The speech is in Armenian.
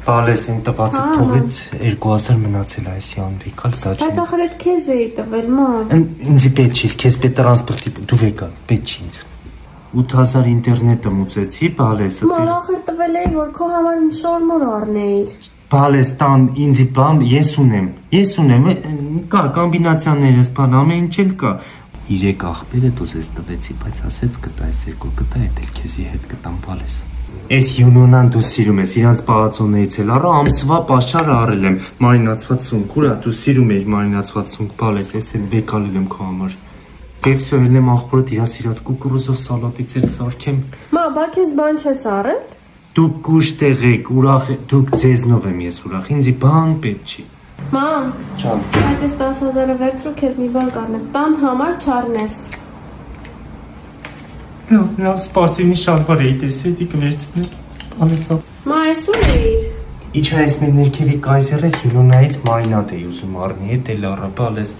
Բալես են տվածը փողից 2000 մնացել այսի անդիկալ դա չի։ Բայց ախր այդ քեզ էի տվել, ման։ Ինձի պետք չի, քեզ պետք տրանսպորտի դու վեկա, պետք չի ինձ։ 8000 ինտերնետը մուծեցի, բալեսը։ Ման ախր տվել էի, որ քո համար շորմոր առնեիր։ Բալես տան ինձի բամ, ես ունեմ, կա կոմբինացիաներս բան, ամեն ինչ էլ կա։ 3 աղբերը դուզ ես տվեցի, բայց ասեց կտա, այս 2 կտա, էդ էլ քեզի հետ կտամ բալես։ Այս յունոնան դու սիրում ես, իրանց պաղացոններից էլ առա, ամսվա պաշարը առել եմ, մարինացված սունկ, ուրա դու սիրում ես մարինացված սունկ, բալես, ես էլ բեկալել եմ քո համար։ Կեվսո ելնեմ աղբորդ իրա սիրած կուկուրուզով սալատից էլ սարքեմ։ Մա, բա քեզ բան չես առել։ Դուք կուշտեղ եք, ուրախ եք, դուք ձեզնով եմ ես ուրախ, ինձի բան պետք չի։ Մամ, Ջան, բայց այս 10000-ը վերցրու քեզ մի բան կանես, տան համար չառնես։ լավ սպարտիվնի շալվար էի տեսել, դի կվերցնել, բալեսա։ Մա, այսօր էիր։ Իչա այս մեր ներքևի կայզեր ես յունոնայից մարինատ էի ուզում առնի, հետ էլ առա, բալես,